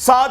7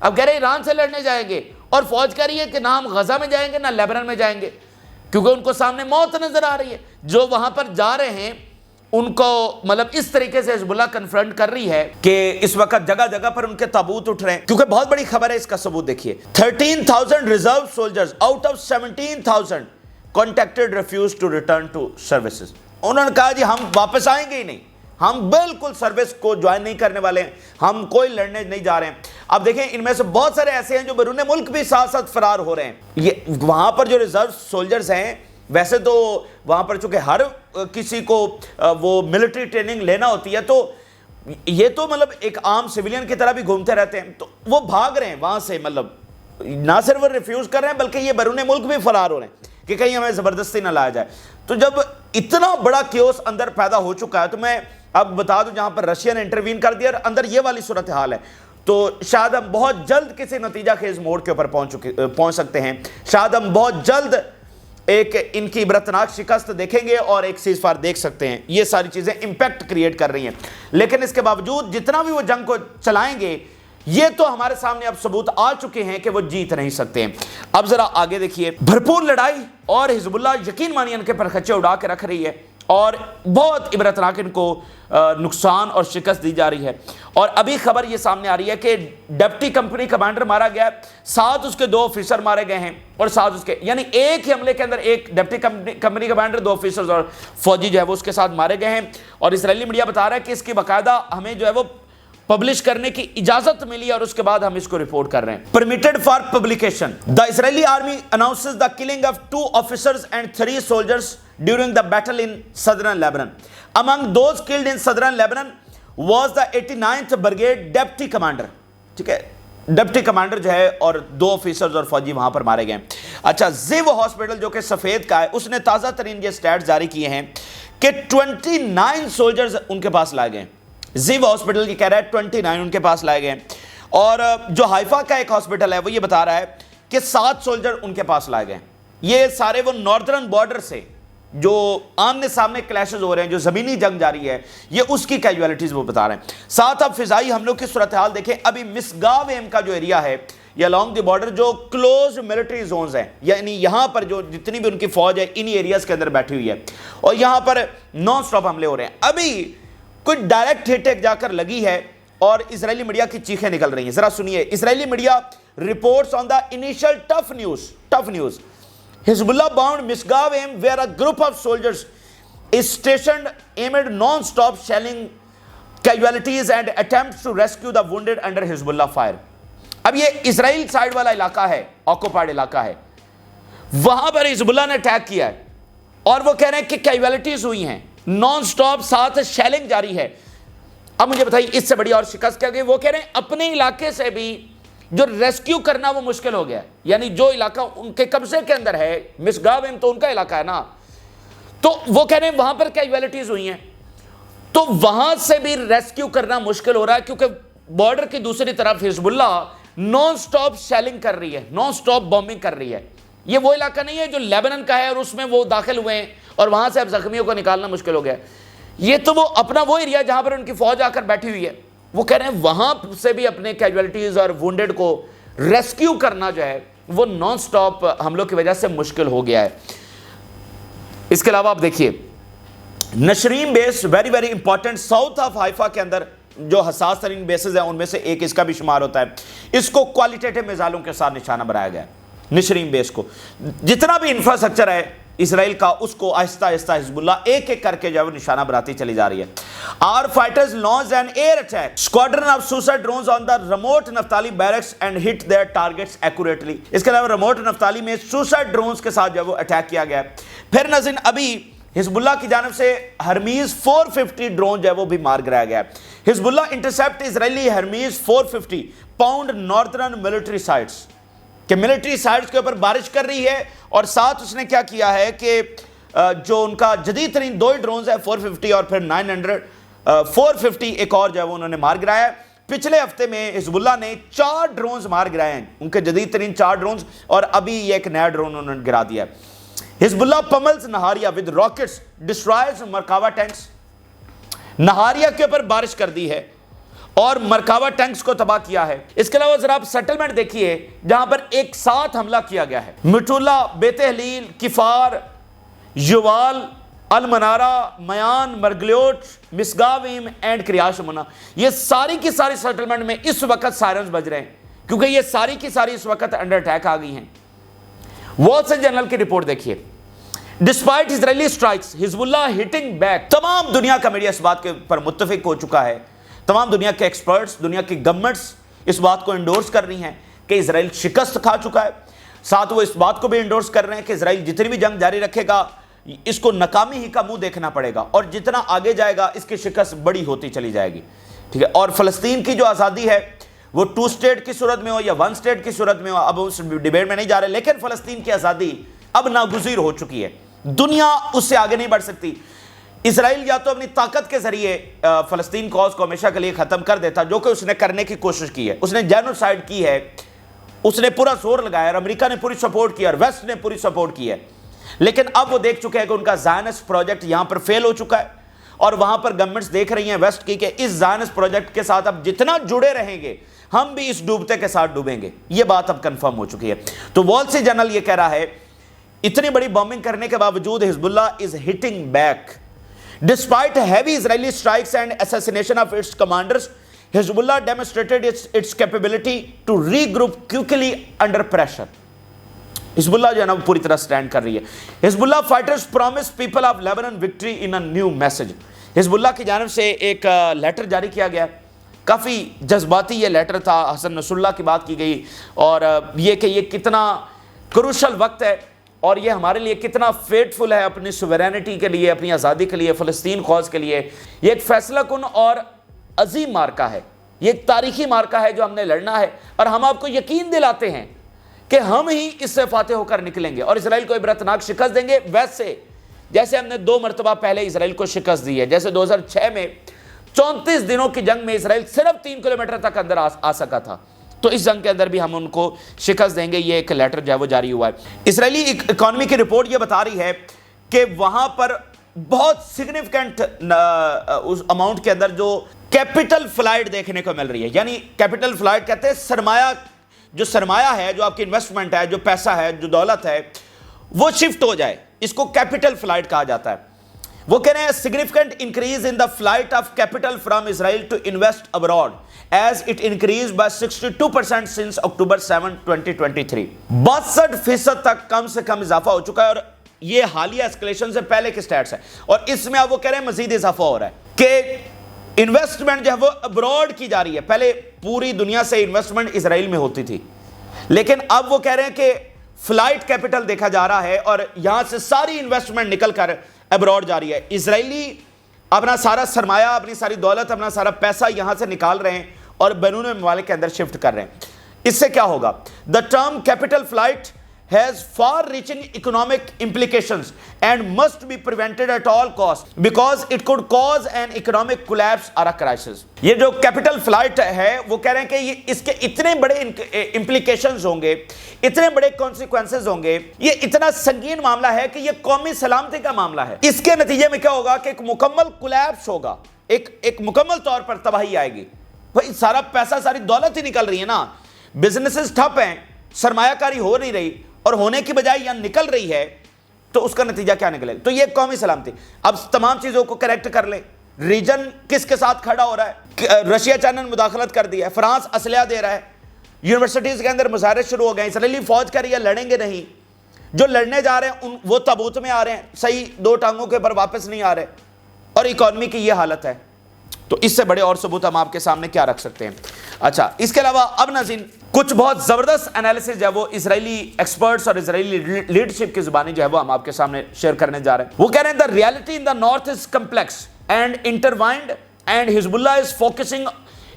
اب کہہ رہے ایران سے لڑنے جائیں گے، اور فوج کہہ رہی ہے کہ نہ ہم غزہ میں جائیں گے نہ لیبنان میں جائیں گے، کیونکہ ان کو سامنے موت نظر آ رہی ہے۔ جو وہاں پر جا رہے ہیں ان کو مطلب اس طریقے سے حزب اللہ کنفرنٹ کر رہی ہے کہ اس وقت جگہ جگہ پر ان کے تابوت اٹھ رہے ہیں، کیونکہ بہت بڑی خبر ہے۔ اس کا ثبوت دیکھیے، 13,000 reserve soldiers out of 17,000 contacted refuse to return to services. انہوں نے کہا جی ہم واپس آئیں گے ہی نہیں، ہم بالکل سروس کو جوائن نہیں کرنے والے ہیں، ہم کوئی لڑنے نہیں جا رہے ہیں۔ اب دیکھیں ان میں سے بہت سارے ایسے ہیں جو بیرون ملک بھی ساتھ ساتھ فرار ہو رہے ہیں۔ یہ وہاں پر جو ریزرو سولجرز ہیں، ویسے تو وہاں پر چونکہ ہر کسی کو وہ ملٹری ٹریننگ لینا ہوتی ہے، تو یہ تو مطلب ایک عام سویلین کی طرح بھی گھومتے رہتے ہیں، تو وہ بھاگ رہے ہیں وہاں سے، مطلب نہ صرف وہ ریفیوز کر رہے ہیں بلکہ یہ بیرون ملک بھی فرار ہو رہے ہیں کہ کہیں ہمیں زبردستی نہ لایا جائے۔ تو جب اتنا بڑا کیوس اندر پیدا ہو چکا ہے، تو میں اب بتا دوں جہاں پر رشیا نے انٹروین کر دیا اور اندر یہ والی صورتحال ہے، تو شاید ہم بہت جلد کسی نتیجہ خیز موڑ کے اوپر پہنچ سکتے ہیں۔ شاید ہم بہت جلد ایک ان کی عبرتناک شکست دیکھیں گے اور ایک سیز فائر دیکھ سکتے ہیں۔ یہ ساری چیزیں امپیکٹ کریٹ کر رہی ہیں، لیکن اس کے باوجود جتنا بھی وہ جنگ کو چلائیں گے، یہ تو ہمارے سامنے اب ثبوت آ چکے ہیں کہ وہ جیت نہیں سکتے ہیں۔ اب ذرا آگے دیکھیے، بھرپور لڑائی اور حزب اللہ یقین مانیے ان کے پرخچے اڑا کے رکھ رہی ہے، اور بہت عبرتناک ان کو نقصان اور شکست دی جا رہی ہے۔ اور ابھی خبر یہ سامنے آ رہی ہے کہ ڈپٹی کمپنی کمانڈر مارا گیا، ساتھ اس کے 2 آفیسر مارے گئے ہیں، اور ساتھ اس کے یعنی ایک ہی حملے کے اندر ایک ڈپٹی کمپنی کمانڈر، 2 آفیسرز اور فوجی جو ہے وہ اس کے ساتھ مارے گئے ہیں۔ اور اسرائیلی میڈیا بتا رہا ہے کہ اس کی باقاعدہ ہمیں جو ہے وہ پبلش کرنے کی اجازت ملی، اور اس کے بعد ہم اس کو رپورٹ کر رہے ہیں۔ Permitted for publication, the Israeli army announces the killing of 2 officers and 3 soldiers during the battle in southern Lebanon. Among those killed in southern Lebanon was the 89th Brigade deputy commander. ٹھیک ہے، deputy commander جو ہے اور 2 officers اور فوجی وہاں پر مارے گئے۔ اچھا، زیو ہاسپٹل جو کہ سفید کا ہے، اس نے تازہ ترین یہ سٹیٹس جاری کیے ہیں کہ 29 سولجرز ان کے پاس لائے گئے۔ زیو ہاسپٹل یہ کہہ رہا ہے 29 ان کے پاس لائے گئے، اور جو حائفہ کا ایک ہاسپٹل ہے وہ یہ بتا رہا ہے کہ 7 سولجر ان کے پاس لائے گئے۔ یہ سارے وہ ناردرن بارڈر سے جو آمنے سامنے کلیشز ہو رہے ہیں، جو زمینی جنگ جاری ہے، یہ اس کی کیجویلٹیز وہ بتا رہے ہیں۔ ساتھ اب فضائی حملوں کی صورتحال دیکھیں۔ ابھی مسگاویم کا جو ایریا ہے، یہ along دی بارڈر جو کلوز ملٹری زونز ہیں، یعنی یہاں پر جو جتنی بھی ان کی فوج ہے انہی ایریاز کے اندر بیٹھی ہوئی ہے، اور یہاں پر نان سٹاپ حملے ہو رہے ہیں۔ ابھی کوئی ڈائریکٹ ہٹ جا کر لگی ہے اور اسرائیلی میڈیا کی چیخیں نکل رہی ہیں۔ ذرا سنیے، اسرائیلی media reports on the initial tough news Hezbollah bound Misgavim where a group of soldiers is stationed amid non-stop shelling, casualties and attempts to rescue the wounded under Hezbollah fire۔ اب یہ اسرائیل side والا علاقہ ہے، occupied علاقہ ہے، وہاں پر حزب اللہ نے اٹیک کیا ہے، اور وہ کہہ رہے ہیں کہ کیجویلٹیز ہوئی ہیں، نان سٹاپ ساتھ شیلنگ جاری ہے۔ اب مجھے بتائیے اس سے بڑی اور شکست کیا گئی؟ وہ کہہ رہے ہیں اپنے علاقے سے بھی جو ریسکیو کرنا وہ مشکل ہو گیا، یعنی جو علاقہ ان کے قبضے کے اندر ہے، مسگاویم تو ان کا علاقہ ہے نا، تو وہ کہہ رہے ہیں وہاں پر کیجویلٹیز ہوئی ہیں، تو وہاں سے بھی ریسکیو کرنا مشکل ہو رہا ہے، کیونکہ بارڈر کی دوسری طرف حزب اللہ نان سٹاپ شیلنگ کر رہی ہے، نان سٹاپ بومبنگ کر رہی ہے۔ یہ وہ علاقہ نہیں ہے جو لیبنان کا ہے اور اس میں وہ داخل ہوئے ہیں اور وہاں سے اب زخمیوں کو نکالنا مشکل ہو گیا۔ یہ تو وہ اپنا وہ ایریا جہاں پر ان کی فوج آ کر بیٹھی ہوئی ہے، وہ کہہ رہے ہیں وہاں سے بھی اپنے کیجویلٹیز اور وونڈڈ کو ریسکیو کرنا جو ہے وہ نان سٹاپ حملوں کی وجہ سے مشکل ہو گیا ہے۔ اس کے علاوہ آپ دیکھیے، نشریم base very very important, south of Haifa کے اندر جو حساس ترین بیسز ہیں ان میں سے ایک اس کا بھی شمار ہوتا ہے۔ اس کو کوالیٹیٹو میزائلوں کے ساتھ نشانہ بنایا گیا ہے۔ نشریم بیس کو جتنا بھی انفراسٹرکچر ہے اسرائیل کا، اس کو آہستہ آہستہ حزب اللہ ایک ایک کر کے جو ہے وہ نشانہ بناتی چلی جا رہی ہے۔ Our fighters launched an air attack squadron of suicide drones on the remote Naftali barracks and hit their targets accurately۔ اس کے علاوہ remote Naftali میں suicide drones کے ساتھ جو ہے وہ اٹیک کیا گیا ہے۔ پھر ناظرین ابھی حزب اللہ کی جانب سے ہرمیز 450 ڈرون جو ہے وہ بھی مار گرایا گیا ہے۔ حزب اللہ انٹرسیپٹ اسرائیلی ہرمیز 450 پاؤنڈ ناردرن ملٹری سائٹس، کہ ملٹری سائٹس کے اوپر بارش کر رہی ہے، اور ساتھ اس نے کیا کیا ہے کہ جو ان کا جدید ترین 2 ڈرونز ہیں 450 اور پھر 900 450 ایک اور جو ہے وہ انہوں نے مار گرایا ہے۔ پچھلے ہفتے میں حزب اللہ نے 4 ڈرونز مار گرائے ہیں، ان کے جدید ترین 4 ڈرونز، اور ابھی یہ ایک نیا ڈرون انہوں نے گرا دیا ہے۔ حزب اللہ پملز نہاریہ ود راکٹس ڈسٹرائز مرکاوا ٹینکس، نہاریہ کے اوپر بارش کر دی ہے، اور مرکاوا ٹینکس کو تباہ کیا ہے۔ اس کے علاوہ ذرا آپ سیٹلمنٹ دیکھیے جہاں پر ایک ساتھ حملہ کیا گیا ہے، مٹولہ، بیت حلیل، کفار، یوال، المنارہ، میان، مرگلیوٹ، مسگاویم اینڈ کریاشمنا، یہ ساری کی ساری سیٹلمنٹ میں اس وقت سائرنز بج رہے ہیں کیونکہ یہ ساری کی ساری اس وقت انڈر اٹیک آ گئی ہیں۔ وال اسٹریٹ جرنل کی رپورٹ دیکھیے، ڈسپائٹ اسرائیلی اسٹرائکس حزب اللہ ہٹنگ بیک۔ تمام دنیا کا میڈیا اس بات کے پر متفق ہو چکا ہے، تمام دنیا کے ایکسپرٹس، دنیا کی گورنمنٹس اس بات کو انڈورس کر رہی ہیں کہ اسرائیل شکست کھا چکا ہے، ساتھ وہ اس بات کو بھی انڈورس کر رہے ہیں کہ اسرائیل جتنی بھی جنگ جاری رکھے گا اس کو ناکامی ہی کا منہ دیکھنا پڑے گا، اور جتنا آگے جائے گا اس کی شکست بڑی ہوتی چلی جائے گی، ٹھیک ہے۔ اور فلسطین کی جو آزادی ہے وہ 2 اسٹیٹ کی صورت میں ہو یا 1 اسٹیٹ کی صورت میں ہو، اب اس ڈیبیٹ میں نہیں جا رہے، لیکن فلسطین کی آزادی اب ناگزیر ہو چکی ہے، دنیا اس سے آگے نہیں بڑھ سکتی۔ اسرائیل یا تو اپنی طاقت کے ذریعے فلسطین کاز کو ہمیشہ کے لیے ختم کر دیتا، جو کہ اس نے کرنے کی کوشش کی ہے، اس نے جینوسائیڈ کی ہے، اس نے پورا زور لگایا اور امریکہ نے پوری سپورٹ کی اور ویسٹ نے پوری سپورٹ کی ہے، لیکن اب وہ دیکھ چکے ہیں کہ ان کا زائنسٹ پروجیکٹ یہاں پر فیل ہو چکا ہے، اور وہاں پر گورنمنٹس دیکھ رہی ہیں ویسٹ کی کہ اس زائنسٹ پروجیکٹ کے ساتھ اب جتنا جڑے رہیں گے ہم بھی اس ڈوبتے کے ساتھ ڈوبیں گے، یہ بات اب کنفرم ہو چکی ہے۔ تو وال اسٹریٹ جرنل یہ کہہ رہا ہے اتنی بڑی بامبنگ کرنے کے باوجود Hezbollah is hitting back despite heavy Israeli strikes and assassination of its commanders, Hezbollah demonstrated its capability to regroup quickly under pressure. Hezbollah جو ہے نا وہ پوری طرح سٹینڈ کر رہی ہے۔ Hezbollah fighters promise people of Lebanon victory in a new message. Hezbollah کی جانب سے ایک لیٹر جاری کیا گیا، کافی جذباتی یہ لیٹر تھا، حسن نصر اللہ کی بات کی گئی، اور یہ کہ یہ کتنا کروشل وقت ہے اور یہ ہمارے لیے کتنا فیٹفل ہے اپنی سوورینٹی کے لیے، اپنی آزادی کے لیے، فلسطین کاز کے لیے۔ یہ ایک فیصلہ کن اور عظیم مارکہ ہے، یہ ایک تاریخی مارکہ ہے جو ہم نے لڑنا ہے، اور ہم آپ کو یقین دلاتے ہیں کہ ہم ہی اس سے فاتح ہو کر نکلیں گے اور اسرائیل کو عبرتناک شکست دیں گے، ویسے جیسے ہم نے 2 مرتبہ پہلے اسرائیل کو شکست دی ہے۔ جیسے 2006 میں 34 دنوں کی جنگ میں اسرائیل صرف 3 کلومیٹر تک اندر آ سکا تھا، تو اس جنگ کے اندر بھی ہم ان کو شکست دیں گے۔ یہ ایک لیٹر جو ہے وہ جاری ہوا ہے۔ اسرائیلی اکانومی کی رپورٹ یہ بتا رہی ہے کہ وہاں پر بہت سگنیفیکنٹ اس اماؤنٹ کے اندر جو کیپٹل فلائٹ دیکھنے کو مل رہی ہے، یعنی کیپٹل فلائٹ کہتے ہیں سرمایہ ہے، جو آپ کی انویسٹمنٹ ہے، جو پیسہ ہے، جو دولت ہے، وہ شفٹ ہو جائے، اس کو کیپٹل فلائٹ کہا جاتا ہے۔ وہ کہہ رہے ہیں significant increase in the flight of capital from Israel to invest abroad as it increase by 62% since October 7, 2023۔ 62% تک کم سے کم اضافہ ہو چکا ہے، اور یہ حالیہ اسکلیشن سے پہلے کے سٹیٹس ہیں، اور اس میں اب وہ کہہ رہے ہیں مزید اضافہ ہو رہا ہے کہ انویسٹمنٹ جو ہے وہ ابراڈ کی جا رہی ہے۔ پہلے پوری دنیا سے انویسٹمنٹ اسرائیل میں ہوتی تھی، لیکن اب وہ کہہ رہے ہیں کہ فلائٹ کیپٹل دیکھا جا رہا ہے اور یہاں سے ساری انویسٹمنٹ نکل کر ابراڈ جا رہی ہے۔ اسرائیلی اپنا سارا سرمایہ، اپنی ساری دولت، اپنا سارا پیسہ یہاں سے نکال رہے ہیں اور بیرون ممالک کے اندر شفٹ کر رہے ہیں۔ اس سے کیا ہوگا؟ The term capital flight has far-reaching economic implications and must be prevented at all costs because it could cause an economic collapse or a crisis۔ یہ جو capital flight ہے وہ کہہ رہے ہیں کہ اس کے اتنے بڑے implications ہوں گے، اتنے بڑے consequences ہوں گے، یہ اتنا سنگین معاملہ ہے کہ یہ قومی سلامتی کا معاملہ ہے۔ اس کے نتیجے میں کیا ہوگا کہ ایک مکمل collapse ہوگا، ایک مکمل طور پر تباہی آئے گی۔ بھائی سارا پیسہ، ساری دولت ہی نکل رہی ہے نا، بزنسز ٹھپ ہیں، سرمایہ کاری ہو نہیں رہی، اور ہونے کی بجائے یہاں نکل رہی ہے، تو اس کا نتیجہ کیا نکلے گا؟ تو یہ قومی سلامتی۔ اب تمام چیزوں کو کریکٹ کر لیں، ریجن کس کے ساتھ کھڑا ہو رہا ہے؟ رشیا چائنا نے مداخلت کر دی ہے، فرانس اسلحہ دے رہا ہے، یونیورسٹیز کے اندر مظاہرے شروع ہو گئے ہیں، اسرائیلی فوج کہہ رہی ہے لڑیں گے نہیں، جو لڑنے جا رہے ہیں وہ تابوت میں آ رہے ہیں، صحیح 2 ٹانگوں کے اوپر واپس نہیں آ رہے، اور اکانومی کی یہ حالت ہے۔ تو اس سے بڑے اور ثبوت ہم آپ کے سامنے کیا رکھ سکتے ہیں؟ اچھا، اس کے علاوہ اب ناظرین کچھ بہت زبردست انالیسز جو ہے وہ اسرائیلی ایکسپرٹس اور اسرائیلی لیڈرشپ کی زبانی جو ہے وہ ہم آپ کے سامنے شیئر کرنے جا رہے ہیں۔ وہ کہہ رہے ہیں the reality in the north is complex and intertwined and Hezbollah is focusing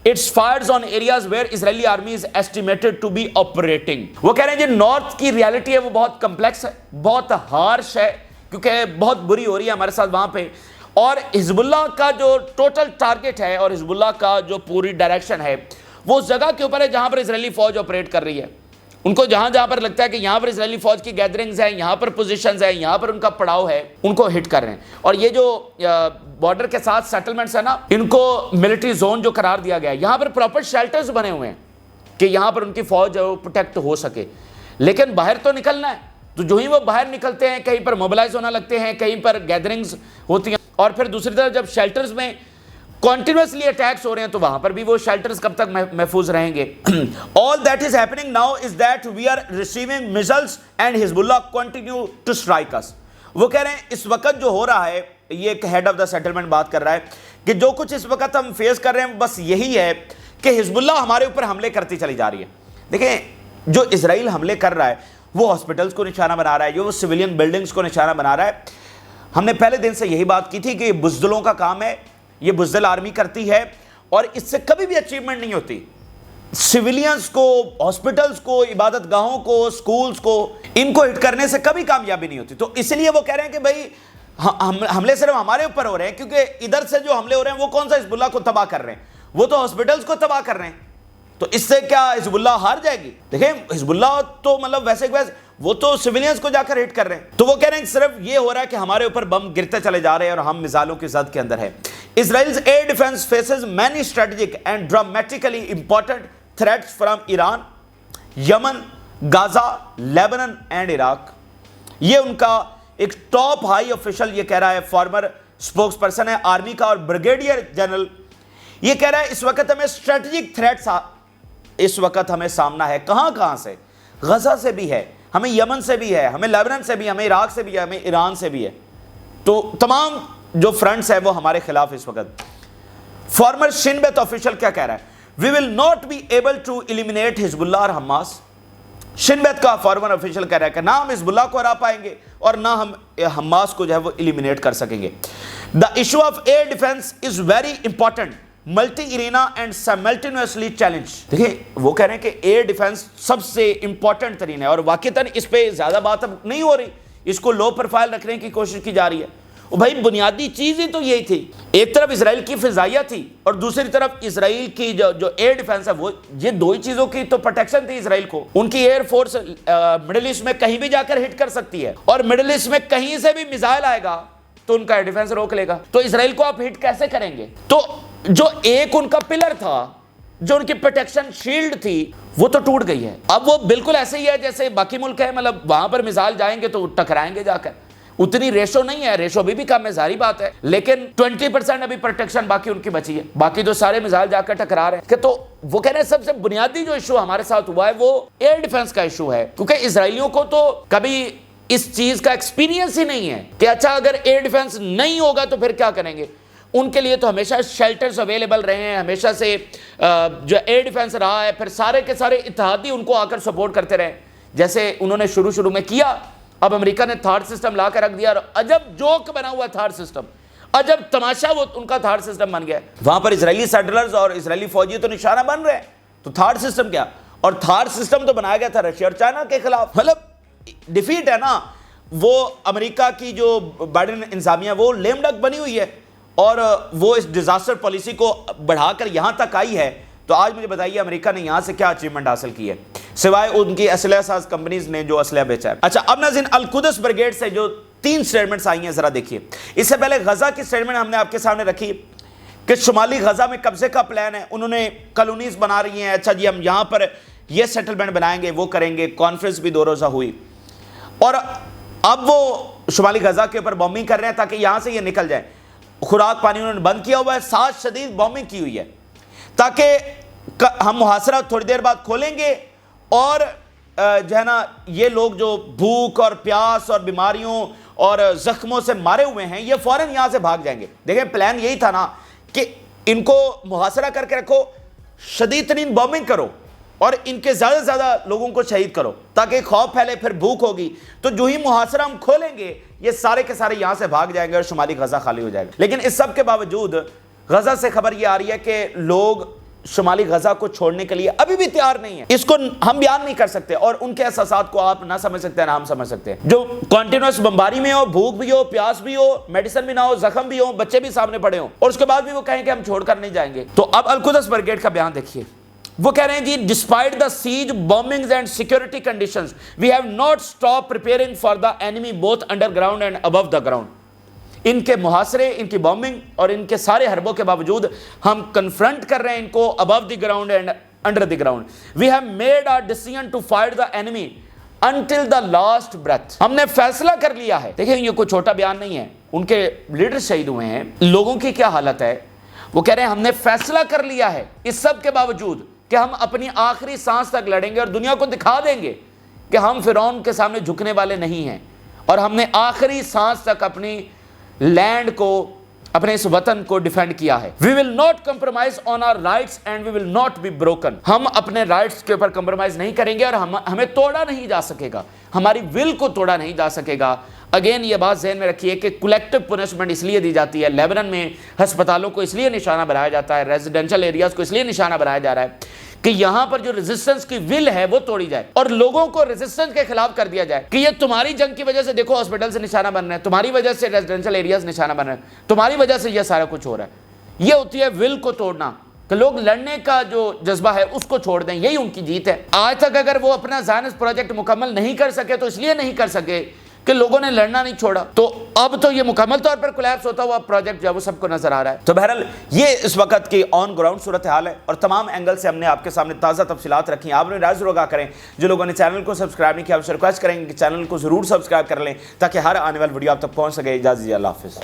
its fires on areas where Israeli army is estimated to be operating۔ وہ کہہ رہے ہیں جو نارتھ کی ریالٹی ہے وہ بہت کمپلیکس ہے، بہت ہارش ہے، کیونکہ بہت بری ہو رہی ہے ہمارے ساتھ وہاں پہ، اور حزب اللہ کا جو ٹوٹل ٹارگٹ ہے اور حزب اللہ کا جو پوری ڈائریکشن ہے وہ اس جگہ کے اوپر ہے جہاں پر اسرائیلی فوج آپریٹ کر رہی ہے۔ ان کو جہاں جہاں پر لگتا ہے کہ یہاں پر اسرائیلی فوج کی گیدرنگز ہیں, یہاں پر پوزیشنز ہیں, یہاں پر ان کا پڑاؤ ہے, ان کو ہٹ کر رہے ہیں. اور یہ جو بارڈر کے ساتھ سیٹلمنٹس ہیں نا, ان کو ملٹری زون جو قرار دیا گیا ہے, یہاں پر پراپر شیلٹرز بنے ہوئے ہیں کہ یہاں پر ان کی فوج پروٹیکٹ ہو سکے. لیکن باہر تو نکلنا ہے, تو جو ہی وہ باہر نکلتے ہیں کہیں پر موبلائز ہونا لگتے ہیں, کہیں پر گیدرنگز ہوتی ہیں, اور پھر دوسری طرف جب شیلٹرز میں کنٹینیوسلی اٹیکس ہو رہے ہیں تو وہاں پر بھی وہ شیلٹرز کب تک محفوظ رہیں گے. All that is happening now is that we are receiving missiles and Hezbollah continue to strike us. وہ کہہ رہے ہیں اس وقت جو ہو رہا ہے, یہ ایک ہیڈ آف دا سیٹلمنٹ بات کر رہا ہے کہ جو کچھ اس وقت ہم فیس کر رہے ہیں بس یہی ہے کہ حزب اللہ ہمارے اوپر حملے کرتی چلی جا رہی ہے. دیکھیں جو اسرائیل حملے کر رہا ہے وہ ہاسپٹلز کو نشانہ بنا رہا ہے, جو وہ سویلین بلڈنگز کو نشانہ بنا رہا ہے. ہم نے پہلے دن سے یہی بات کی تھی کہ یہ بزدلوں کا کام ہے, یہ بزدل آرمی کرتی ہے, اور اس سے کبھی بھی اچیومنٹ نہیں ہوتی. سویلینز کو, ہاسپٹلز کو, عبادت گاہوں کو, سکولز کو, ان کو ہٹ کرنے سے کبھی کامیابی نہیں ہوتی. تو اس لیے وہ کہہ رہے ہیں کہ بھائی حملے صرف ہمارے اوپر ہو رہے ہیں, کیونکہ ادھر سے جو حملے ہو رہے ہیں وہ کون سا حزب اللہ کو تباہ کر رہے ہیں, وہ تو ہاسپٹلز کو تباہ کر رہے ہیں. تو اس سے کیا حزب اللہ ہار جائے گی؟ دیکھیں حزب اللہ تو مطلب ویسے وہ تو سویلینز کو جا کر ہٹ کر رہے ہیں. تو وہ کہہ رہے ہیں کہ صرف یہ ہو رہا ہے کہ ہمارے اوپر بم گرتے چلے جا رہے ہیں اور ہم میزائلوں کی زد کے اندر ہیں. Israel's air defense faces many strategic and dramatically important threats from Iran, Yemen, Gaza, Lebanon and Iraq. یہ ان کا ایک ٹاپ ہائی آفیشل یہ کہہ رہا ہے, فارمر اسپوکس پرسن ہے آرمی کا اور بریگیڈیئر جنرل, یہ کہہ رہا ہے اس وقت ہمیں اسٹریٹجک تھریٹس اس وقت ہمیں سامنا ہے. کہاں سے؟ غزہ سے بھی ہے, ہمیں یمن سے بھی ہے, ہمیں لیبنان سے بھی, ہمیں عراق سے بھی ہے, ہمیں ایران سے بھی ہے. تو تمام جو فرنٹس ہیں وہ ہمارے خلاف اس وقت. فارمر شن بیت آفیشل کیا کہہ رہا ہے؟ We will not be able to eliminate Hezbollah اور حماس. شن بیت کا فارمر آفیشل کہہ رہا ہے کہ نہ ہم حزب اللہ کو ہرا پائیں گے اور نہ ہم حماس کو جو ہے وہ ایلیمینیٹ کر سکیں گے. The issue of air defence is very important, multi arena and simultaneously challenge. دیکھیں وہ کہہ رہے ہیں کہ ایئر ڈیفینس سب سے امپورٹنٹ ترین ہے, اور واقعتاً اس پہ زیادہ بات اب نہیں ہو رہی, اس کو لو پروفائل رکھنے کی کوشش کی جا رہی ہے. بھائی بنیادی چیز ہی تو یہی تھی, ایک طرف اسرائیل کی فضائیہ تھی اور دوسری طرف اسرائیل کی جو ایئر ڈیفنس ہے, وہ یہ دو ہی چیزوں کی تو پروٹیکشن تھی اسرائیل کو. ان کی ایئر فورس مڈل ایسٹ میں کہیں بھی جا کر ہٹ کر سکتی ہے, اور مڈل ایسٹ میں کہیں سے بھی میزائل آئے گا تو ان کا ایئر ڈیفنس روک لے گا. تو اسرائیل کو آپ ہٹ کیسے کریں گے؟ تو جو ایک ان کا پلر تھا, جو ان کی پروٹیکشن شیلڈ تھی, وہ تو ٹوٹ گئی ہے. اب وہ بالکل ایسے ہی ہے جیسے باقی ملک ہے, مطلب وہاں پر میزائل جائیں گے تو ٹکرائیں گے جا کر. اتنی ریشو نہیں ہے, ریشو بھی کم ہے ظاہری بات ہے, لیکن 20% ابھی پروٹیکشن باقی ان کی بچی ہے, باقی تو سارے میزائل جا کر ٹکرا رہے ہیں. کہ تو وہ کہہ رہے ہیں سب سے بنیادی جو ایشو ہمارے ساتھ ہوا ہے وہ ایئر ڈیفنس کا ایشو ہے, کیونکہ اسرائیلیوں کو تو کبھی اس چیز کا ایکسپیرینس ہی نہیں ہے کہ اچھا اگر ایئر ڈیفنس نہیں ہوگا تو پھر کیا کریں گے. ان کے لیے تو ہمیشہ شیلٹرز اویلیبل رہے ہیں, ہمیشہ سے جو ایئر ڈیفنس رہا ہے, پھر سارے کے سارے اتحادی ان کو آ کر سپورٹ کرتے رہے, جیسے انہوں نے شروع میں کیا. اب امریکہ نے تھارڈ سسٹم لا کر رکھ دیا, اور عجب جوک بنا ہوا تھارڈ سسٹم, عجب تماشا وہ ان کا تھارڈ سسٹم بن گیا. وہاں پر اسرائیلی سیٹلرز اور اسرائیلی فوجی تو نشانہ بن رہے ہیں, تو تھارڈ سسٹم کیا؟ اور تھارڈ سسٹم تو بنایا گیا تھا رشیا اور چائنا کے خلاف. مطلب ڈیفیٹ ہے نا, وہ امریکہ کی جو بائیڈن انتظامیہ وہ لیم ڈک بنی ہوئی ہے, اور وہ اس ڈیزاسٹر پالیسی کو بڑھا کر یہاں تک آئی ہے. تو آج مجھے بتائیے امریکہ نے یہاں سے کیا اچیومنٹ حاصل کی ہے سوائے ان کی اسلحہ ساز کمپنیز نے جو اسلحہ بیچا ہے. اچھا اب ناظرین القدس بریگیڈ سے جو 3 سٹیٹمنٹس آئی ہیں ذرا دیکھیے. اس سے پہلے غزہ کی سٹیٹمنٹ ہم نے آپ کے سامنے رکھی کہ شمالی غزہ میں قبضے کا پلان ہے, انہوں نے کالونیز بنا رہی ہیں, اچھا جی ہم یہاں پر یہ سیٹلمنٹ بنائیں گے, وہ کریں گے. کانفرنس بھی 2 روزہ ہوئی, اور اب وہ شمالی غزہ کے اوپر بومبنگ کر رہے ہیں تاکہ یہاں سے یہ نکل جائیں. خوراک پانی انہوں نے بند کیا ہوا ہے, ساتھ شدید بومبنگ کی ہوئی ہے تاکہ ہم محاصرہ تھوڑی دیر بعد کھولیں گے, اور جو ہے نا یہ لوگ جو بھوک اور پیاس اور بیماریوں اور زخموں سے مارے ہوئے ہیں یہ فوراً یہاں سے بھاگ جائیں گے. دیکھیں پلان یہی تھا نا کہ ان کو محاصرہ کر کے رکھو, شدید ترین بومبنگ کرو, اور ان کے زیادہ سے زیادہ لوگوں کو شہید کرو تاکہ خوف پھیلے, پھر بھوک ہوگی تو جو ہی محاصرہ ہم کھولیں گے یہ سارے کے سارے یہاں سے بھاگ جائیں گے اور شمالی غزہ خالی ہو جائے گا. لیکن اس سب کے باوجود غزہ سے خبر یہ آ رہی ہے کہ لوگ شمالی غزہ کو چھوڑنے کے لیے ابھی بھی تیار نہیں ہے. اس کو ہم بیان نہیں کر سکتے, اور ان کے احساسات کو آپ نہ سمجھ سکتے ہیں نہ ہم سمجھ سکتے ہیں. جو کنٹینیوس بمباری میں ہو, بھوک بھی ہو, پیاس بھی ہو, میڈیسن بھی نہ ہو, زخم بھی ہو, بچے بھی سامنے پڑے ہوں, اور اس کے بعد بھی وہ کہیں کہ ہم چھوڑ کر نہیں جائیں گے. تو اب القدس بریگیڈ کا بیان دیکھیے. وہ کہہ رہے ہیں جی despite the siege bombings and security conditions we have not stop preparing for the enemy both underground and above the ground. ان کے محاصرے، ان کی بومبنگ اور ان کے سارے حربوں کے باوجود ہم کنفرنٹ کر رہے ہیں ان کو above the ground and under the ground. We have made our decision to fight the enemy until the last breath. ہم نے فیصلہ کر لیا ہے. دیکھیں یہ کوئی چھوٹا بیان نہیں ہے. ان کے لیڈر شہید ہوئے ہیں. لوگوں کی کیا حالت ہے؟ وہ کہہ رہے ہیں ہم نے فیصلہ کر لیا ہے اس سب کے باوجود کہ ہم اپنی آخری سانس تک لڑیں گے اور دنیا کو دکھا دیں گے کہ ہم فرعون کے سامنے جھکنے والے نہیں ہیں، اور ہم نے آخری سانس تک اپنی لینڈ کو، اپنے اس وطن کو ڈیفینڈ کیا ہے. We will not compromise on our rights and we will not be broken. ہم اپنے رائٹس کے اوپر کمپرومائز نہیں کریں گے اور ہمیں توڑا نہیں جا سکے گا، ہماری ول کو توڑا نہیں جا سکے گا. اگین یہ بات ذہن میں رکھیے کہ کولیکٹو پنشمنٹ اس لیے دی جاتی ہے. لیبنن میں ہسپتالوں کو اس لیے نشانہ بنایا جاتا ہے، ریزیڈینشل ایریاز کو اس لیے نشانہ بنایا جا رہا ہے کہ یہاں پر جو ریزسٹنس کی ول ہے وہ توڑی جائے اور لوگوں کو ریزسٹنس کے خلاف کر دیا جائے کہ یہ تمہاری جنگ کی وجہ سے دیکھو ہاسپٹل سے نشانہ بن رہے ہیں، تمہاری وجہ سے ریزیڈینشل ایریاز نشانہ بن رہے ہیں، تمہاری وجہ سے یہ سارا کچھ ہو رہا ہے. یہ ہوتی ہے ول کو توڑنا، کہ لوگ لڑنے کا جو جذبہ ہے اس کو چھوڑ دیں. یہی ان کی جیت ہے. آج تک اگر وہ اپنا زائنسٹ پروجیکٹ مکمل نہیں کر سکے تو اس لیے نہیں کر سکے کہ لوگوں نے لڑنا نہیں چھوڑا. تو اب تو یہ مکمل طور پر کولیپس ہوتا ہوا پروجیکٹ جو ہے وہ سب کو نظر آ رہا ہے. تو بہرحال یہ اس وقت کی آن گراؤنڈ صورتحال ہے اور تمام اینگل سے ہم نے آپ کے سامنے تازہ تفصیلات رکھی ہیں. آپ نے رائے ضرور آگاہ کریں. جو لوگوں نے چینل کو سبسکرائب نہیں کیا، آپ سے ریکویسٹ کریں گے کہ چینل کو ضرور سبسکرائب کر لیں تاکہ ہر آنے والی ویڈیو آپ تک پہنچ سکے. اجازت دیجیے، اللہ حافظ.